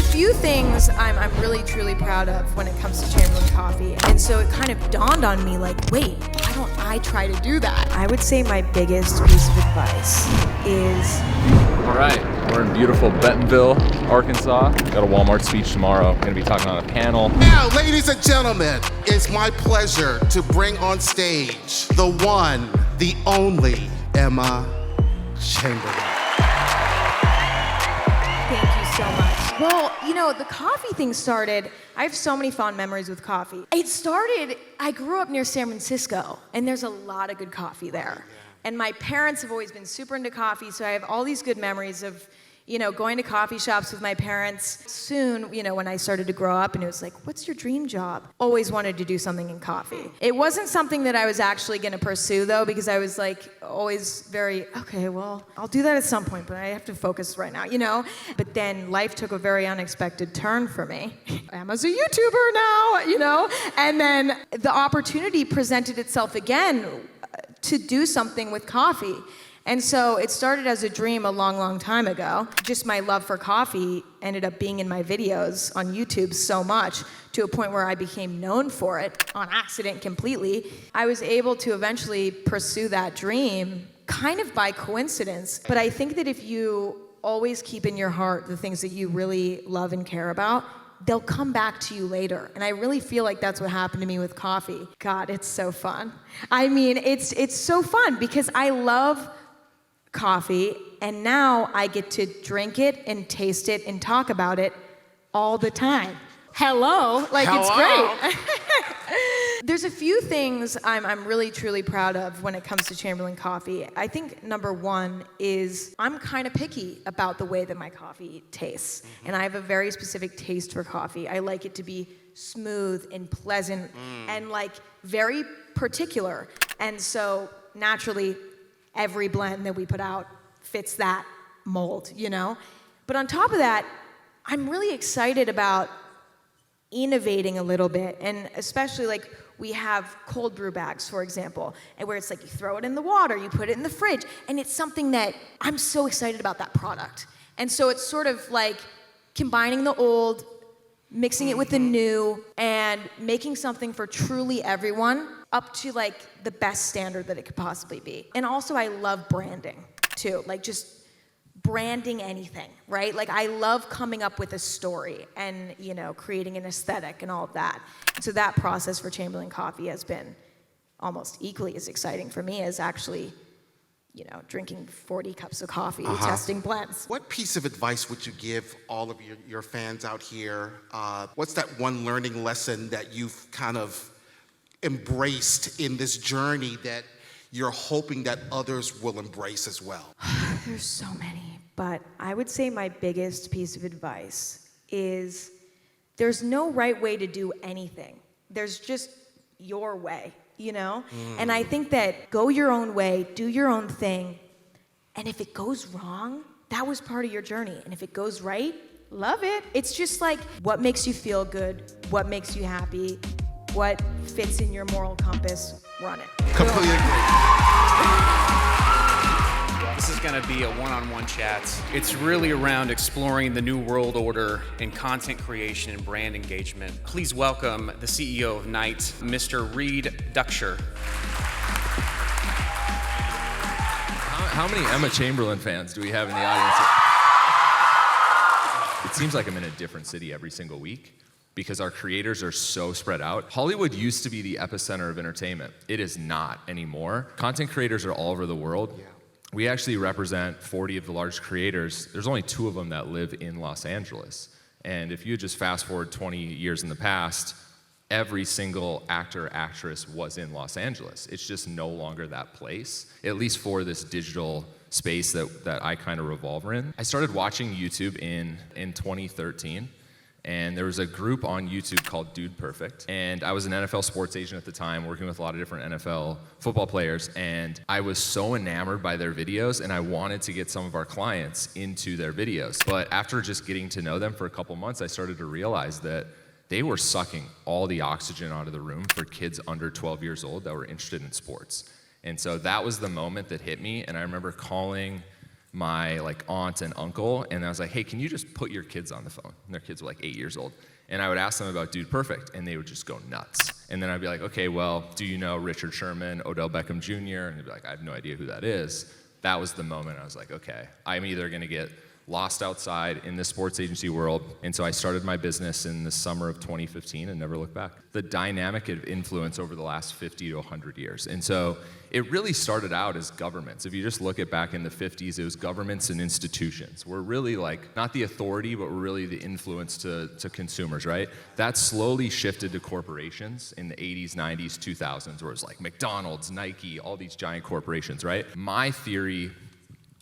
a few things I'm really truly proud of when it comes to Chamberlain Coffee. And so it kind of dawned on me like, wait, why don't I try to do that? I would say my biggest piece of advice is... All right, we're in beautiful Bentonville, Arkansas. Got a Walmart speech tomorrow. Gonna be talking on a panel. Now, ladies and gentlemen, it's my pleasure to bring on stage the one, the only Emma Chamberlain. Thank you so much. Well, you know, the coffee thing started, I have so many fond memories with coffee. It started, I grew up near San Francisco, and there's a lot of good coffee there. And my parents have always been super into coffee, so I have all these good memories of, you know, going to coffee shops with my parents. Soon, you know, when I started to grow up and it was like, what's your dream job? Always wanted to do something in coffee. It wasn't something that I was actually gonna pursue though, because I was like always very, okay, well, I'll do that at some point, but I have to focus right now, you know? But then life took a very unexpected turn for me. Emma's a YouTuber now, you know? And then the opportunity presented itself again to do something with coffee. And so it started as a dream a long, long time ago. Just my love for coffee ended up being in my videos on YouTube so much to a point where I became known for it on accident completely. I was able to eventually pursue that dream kind of by coincidence. But I think that if you always keep in your heart the things that you really love and care about, they'll come back to you later. And I really feel like that's what happened to me with coffee. God, it's so fun. I mean, it's so fun because I love coffee, and now I get to drink it and taste it and talk about it all the time. Hello, like Hello. It's great. There's a few things I'm really truly proud of when it comes to Chamberlain Coffee. I think number one is I'm kind of picky about the way that my coffee tastes. And I have a very specific taste for coffee. I like it to be smooth and pleasant and like very particular. And so naturally, every blend that we put out fits that mold, you know? But on top of that, I'm really excited about innovating a little bit, and especially like we have cold brew bags, for example, and where it's like you throw it in the water, you put it in the fridge, and it's something that I'm so excited about that product. And so it's sort of like combining the old, mixing it with the new, and making something for truly everyone up to like the best standard that it could possibly be. And also I love branding too, like just branding anything, right? Like I love coming up with a story and, you know, creating an aesthetic and all of that. So that process for Chamberlain Coffee has been almost equally as exciting for me as actually, you know, drinking 40 cups of coffee, testing blends. What piece of advice would you give all of your fans out here? What's that one learning lesson that you've kind of embraced in this journey that you're hoping that others will embrace as well? There's so many, but I would say my biggest piece of advice is there's no right way to do anything. There's just your way, you know? And I think that go your own way, do your own thing, and if it goes wrong, that was part of your journey. And if it goes right, love it. It's just like what makes you feel good, what makes you happy, what fits in your moral compass, run it. Completely agree. This is going to be a one-on-one chat. It's really around exploring the new world order in content creation and brand engagement. Please welcome the CEO of Knight, Mr. Reed Ducksher. How many Emma Chamberlain fans do we have in the audience? It seems like I'm in a different city every single week, because our creators are so spread out. Hollywood used to be the epicenter of entertainment. It is not anymore. Content creators are all over the world. Yeah. We actually represent 40 of the largest creators. There's only 2 of them that live in Los Angeles. And if you just fast forward 20 years in the past, every single actor, actress was in Los Angeles. It's just no longer that place, at least for this digital space that I kind of revolve in. I started watching YouTube in 2013. And there was a group on YouTube called Dude Perfect. And I was an NFL sports agent at the time, working with a lot of different NFL football players. And I was so enamored by their videos, and I wanted to get some of our clients into their videos. But after just getting to know them for a couple months, I started to realize that they were sucking all the oxygen out of the room for kids under 12 years old that were interested in sports. And so that was the moment that hit me. And I remember calling my like aunt and uncle, and I was like, hey, can you just put your kids on the phone? And their kids were like 8 years old. And I would ask them about Dude Perfect, and they would just go nuts. And then I'd be like, okay, well, do you know Richard Sherman, Odell Beckham Jr.? And they'd be like, I have no idea who that is. That was the moment I was like, okay, I'm either gonna get lost outside in the sports agency world. And so I started my business in the summer of 2015 and never looked back. The dynamic of influence over the last 50 to 100 years. And so it really started out as governments. If you just look at back in the 50s, it was governments and institutions. We're really like, not the authority, but we're really the influence to consumers, right? That slowly shifted to corporations in the 80s, 90s, 2000s, where it was like McDonald's, Nike, all these giant corporations, right? My theory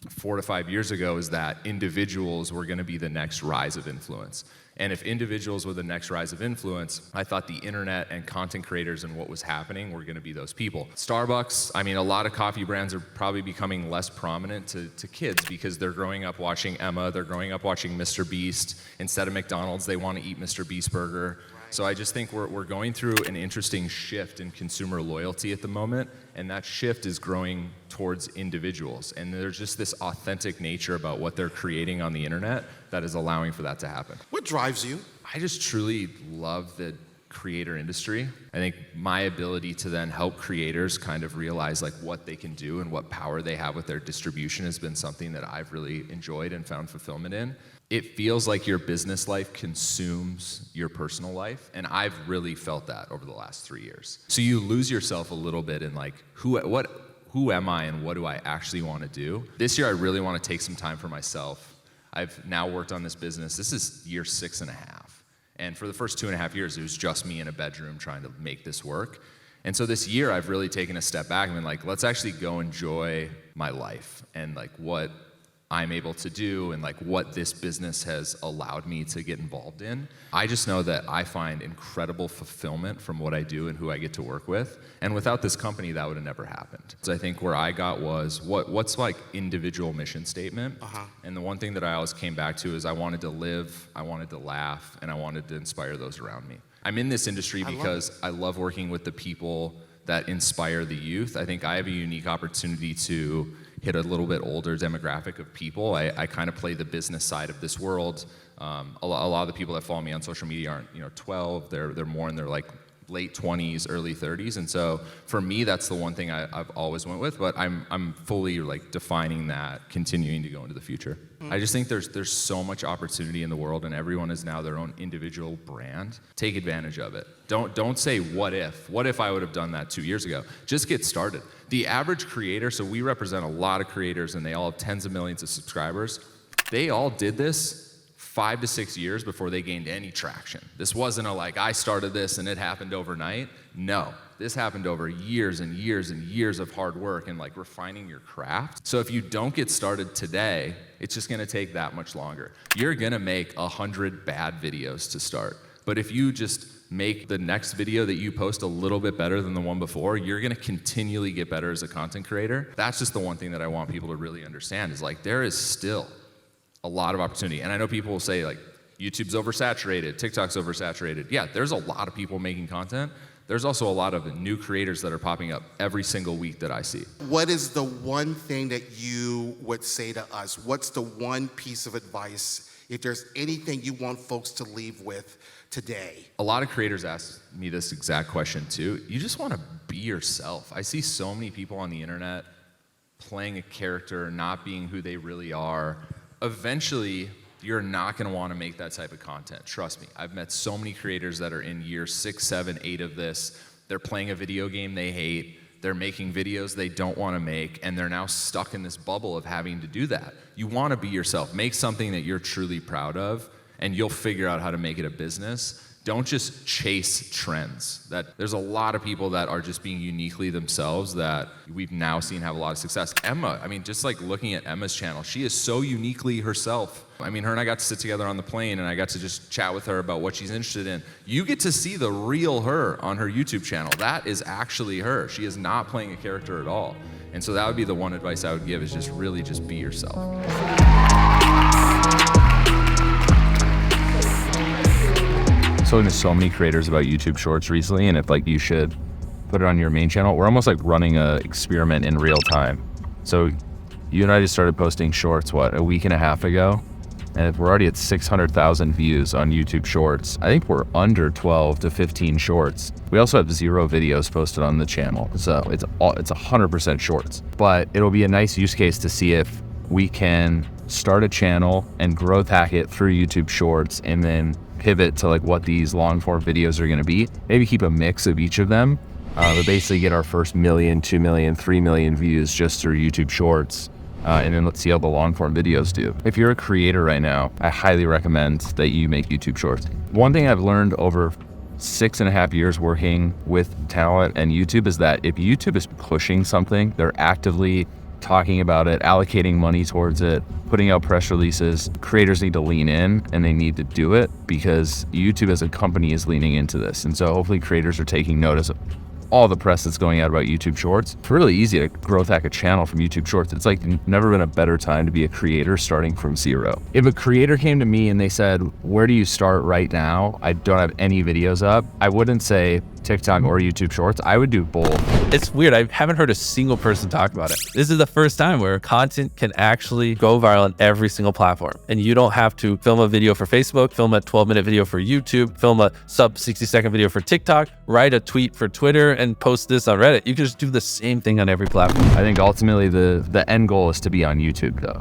4 to 5 years ago is that individuals were gonna be the next rise of influence. And if individuals were the next rise of influence, I thought the internet and content creators and what was happening were gonna be those people. Starbucks, I mean, a lot of coffee brands are probably becoming less prominent to kids because they're growing up watching Emma, they're growing up watching Mr. Beast. Instead of McDonald's, they wanna eat Mr. Beast burger. So I just think we're going through an interesting shift in consumer loyalty at the moment, and that shift is growing towards individuals. And there's just this authentic nature about what they're creating on the internet that is allowing for that to happen. What drives you? I just truly love the creator industry. I think my ability to then help creators kind of realize like what they can do and what power they have with their distribution has been something that I've really enjoyed and found fulfillment in. It feels like your business life consumes your personal life, and I've really felt that over the last 3 years. So you lose yourself a little bit in like, who am I and what do I actually want to do? This year I really want to take some time for myself. I've now worked on this business. This is year 6.5. And for the first 2.5 years, it was just me in a bedroom trying to make this work. And so this year I've really taken a step back and been like, let's actually go enjoy my life and like what I'm able to do and like what this business has allowed me to get involved in. I just know that I find incredible fulfillment from what I do and who I get to work with. And without this company, that would have never happened. So I think where I got was what's like individual mission statement. And the one thing that I always came back to is I wanted to live, I wanted to laugh, and I wanted to inspire those around me. I'm in this industry because I love working with the people that inspire the youth. I think I have a unique opportunity to hit a little bit older demographic of people. I kind of play the business side of this world. A lot of the people that follow me on social media aren't 12. They're more in their like late 20s, early 30s. And so for me, that's the one thing I've always went with. But I'm fully like defining that, continuing to go into the future. I just think there's so much opportunity in the world, and everyone is now their own individual brand. Take advantage of it. Don't say what if I would have done that 2 years ago. Just get started. The average creator, so we represent a lot of creators and they all have tens of millions of subscribers. They all did this 5 to 6 years before they gained any traction. This wasn't a like, I started this and it happened overnight. No, this happened over years and years and years of hard work and like refining your craft. So if you don't get started today, it's just gonna take that much longer. You're gonna make 100 bad videos to start. But if you just make the next video that you post a little bit better than the one before, you're gonna continually get better as a content creator. That's just the one thing that I want people to really understand is like, there is still a lot of opportunity. And I know people will say like, YouTube's oversaturated, TikTok's oversaturated. Yeah, there's a lot of people making content. There's also a lot of new creators that are popping up every single week that I see. What is the one thing that you would say to us? What's the one piece of advice, if there's anything you want folks to leave with today? A lot of creators ask me this exact question too. You just want to be yourself. I see so many people on the internet playing a character, not being who they really are. Eventually, you're not going to want to make that type of content. Trust me. I've met so many creators that are in year 6, 7, 8 of this. They're playing a video game they hate. They're making videos they don't want to make, and they're now stuck in this bubble of having to do that. You want to be yourself. Make something that you're truly proud of, and you'll figure out how to make it a business. Don't just chase trends. There's a lot of people that are just being uniquely themselves that we've now seen have a lot of success. Emma, I mean, just like looking at Emma's channel, she is so uniquely herself. I mean, her and I got to sit together on the plane and I got to just chat with her about what she's interested in. You get to see the real her on her YouTube channel. That is actually her. She is not playing a character at all. And so that would be the one advice I would give is just really just be yourself. Talking to so many creators about YouTube Shorts recently, and if like you should put it on your main channel. We're almost like running a experiment in real time. So You and I just started posting shorts, a week and a half ago? And if we're already at 600,000 views on YouTube Shorts, I think we're under 12 to 15 shorts. We also have 0 videos posted on the channel. So it's 100% shorts. But it'll be a nice use case to see if we can start a channel and growth hack it through YouTube Shorts and then pivot to like what these long form videos are gonna be. Maybe keep a mix of each of them, but basically get our first 1 million, 2 million, 3 million views just through YouTube Shorts. And then let's see how the long form videos do. If you're a creator right now, I highly recommend that you make YouTube Shorts. One thing I've learned over 6.5 years working with talent and YouTube is that if YouTube is pushing something, they're actively talking about it, allocating money towards it, putting out press releases, creators need to lean in and they need to do it because YouTube as a company is leaning into this. And so hopefully creators are taking notice of all the press that's going out about YouTube Shorts. It's really easy to growth hack a channel from YouTube Shorts. It's like never been a better time to be a creator starting from 0. If a creator came to me and they said, where do you start right now? I don't have any videos up. I wouldn't say TikTok or YouTube Shorts. I would do both. It's weird. I haven't heard a single person talk about it. This is the first time where content can actually go viral on every single platform. And you don't have to film a video for Facebook, film a 12-minute video for YouTube, film a sub 60-second video for TikTok, write a tweet for Twitter, and post this on Reddit. You can just do the same thing on every platform. I think ultimately the end goal is to be on YouTube though.